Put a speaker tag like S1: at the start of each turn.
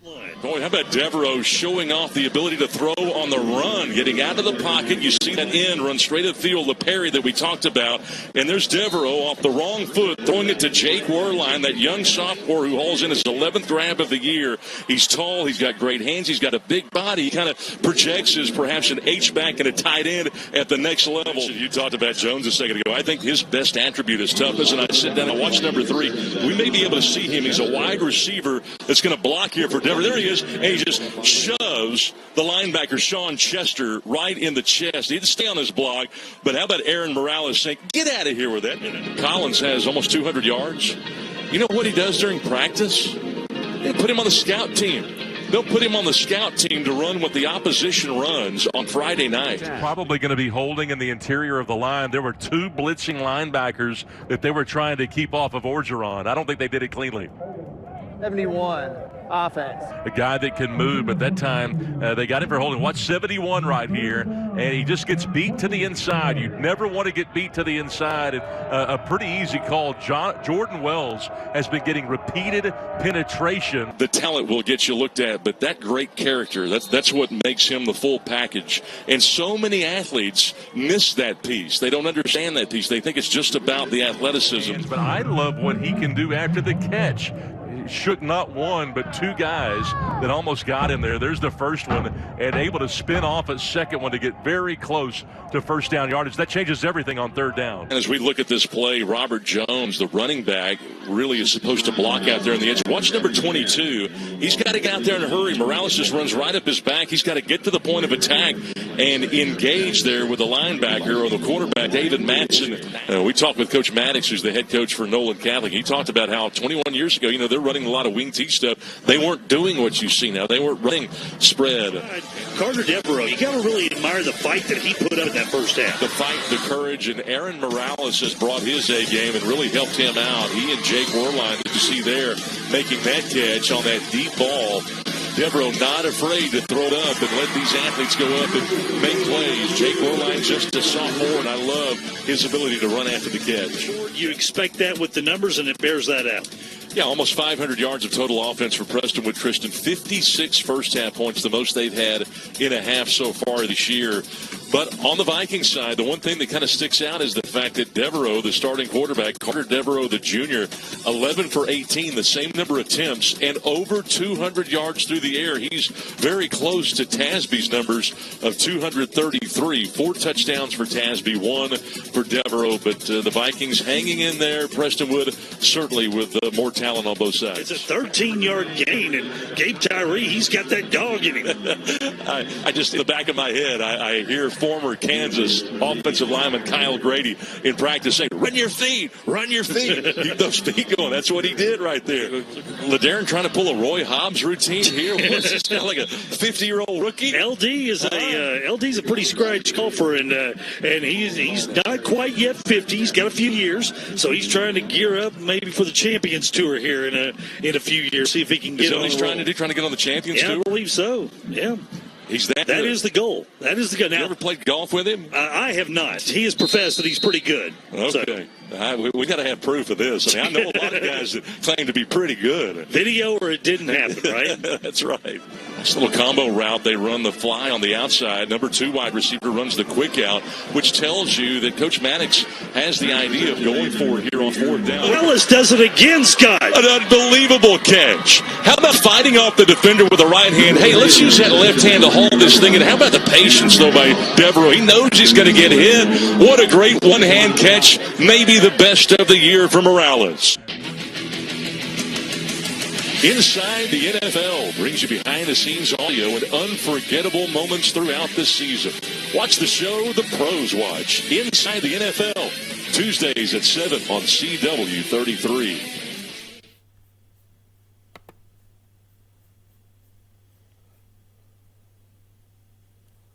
S1: Boy, how about Devereaux showing off the ability to throw on the run, getting out of the pocket. You see that end run straight at field, the parry that we talked about. And there's Devereaux off the wrong foot, throwing it to Jake Werlein, that young sophomore who hauls in his 11th grab of the year. He's tall, he's got great hands, he's got a big body. He kind of projects as perhaps an H-back and a tight end at the next level. You talked about Jones a second ago. I think his best attribute is toughness, and I sit down and watch number 3. We may be able to see him. He's a wide receiver that's going to block here for Denver. There he is. And he just shoves the linebacker, Sean Chester, right in the chest. He didn't stay on his block, but how about Aaron Morales saying, get out of here with that. Collins has almost 200 yards. You know what he does during practice? They put him on the scout team. They'll put him on the scout team to run what the opposition runs on Friday night.
S2: Probably going to be holding in the interior of the line. There were 2 blitzing linebackers that they were trying to keep off of Orgeron. I don't think they did it cleanly.
S3: 71. Offense.
S2: A guy that can move, but that time they got him for holding. Watch 71 right here, and he just gets beat to the inside. You never want to get beat to the inside. A pretty easy call. Jordan Wells has been getting repeated penetration.
S1: The talent will get you looked at, but that great character, that's what makes him the full package. And so many athletes miss that piece. They don't understand that piece. They think it's just about the athleticism.
S2: But I love what he can do after the catch. Shook not one, but 2 guys that almost got him there. There's the first one, and able to spin off a second one to get very close to first down yardage. That changes everything on 3rd down.
S1: And as we look at this play, Robert Jones, the running back, really is supposed to block out there on the edge. Watch number 22. He's got to get out there and hurry. Morales just runs right up his back. He's got to get to the point of attack and engage there with the linebacker or the quarterback, David Mattson. We talked with Coach Maddox, who's the head coach for Nolan Catholic. He talked about how 21 years ago, they're running a lot of wing T stuff. They weren't doing what you see now. They weren't running spread.
S4: Carter Devereaux, you got to really admire the fight that he put up in that first half.
S1: The fight, the courage, and Aaron Morales has brought his A game and really helped him out. He and Jake Werlein, that you see there, making that catch on that deep ball. Devereaux not afraid to throw it up and let these athletes go up and make plays. Jake Werlein just a sophomore, and I love his ability to run after the catch.
S4: You expect that with the numbers, and it bears that out.
S1: Yeah, almost 500 yards of total offense for Prestonwood Christian. 56 first-half points, the most they've had in a half so far this year. But on the Vikings side, the one thing that kind of sticks out is the fact that Devereaux, the starting quarterback, Carter Devereaux, the junior, 11 for 18, the same number of attempts, and over 200 yards through the air. He's very close to Tasby's numbers of 233. 4 touchdowns for Tasby, 1 for Devereaux. But the Vikings hanging in there. Prestonwood certainly with more talent on both sides.
S4: It's a 13-yard gain, and Gabe Tyree, he's got that dog in him.
S1: I just, in the back of my head, I hear former Kansas offensive lineman Kyle Grady in practice saying, run your feet, keep those feet going. That's what he did right there. LeDarren trying to pull a Roy Hobbs routine here. What's this guy, like a 50-year-old rookie?
S4: LD is LD's a pretty scratch golfer, and he's not quite yet 50. He's got a few years, so he's trying to gear up maybe for the Champions Tour here in a few years. See if he can get on.
S1: He's trying to get on the Champions Tour.
S4: I believe so. Yeah.
S1: He's that
S4: good. Is the goal. That is the goal. Now,
S1: you ever played golf with him?
S4: I have not. He has professed that he's pretty good.
S1: Okay. We got to have proof of this. I know a lot of guys that claim to be pretty good.
S4: Video or it didn't happen, right?
S1: That's right. This little combo route, they run the fly on the outside. Number 2 wide receiver runs the quick out, which tells you that Coach Maddox has the idea of going for it here on 4th down.
S4: Ellis does it again, Scott.
S1: An unbelievable catch. How about fighting off the defender with the right hand? Hey, let's use that left hand to hold this thing. And how about the patience, though, by Devereaux? He knows he's going to get hit. What a great one-hand catch. Maybe the best of the year for Morales. Inside the NFL brings you behind-the-scenes audio and unforgettable moments throughout the season. Watch the show the pros watch. Inside the NFL, Tuesdays at 7 on CW 33.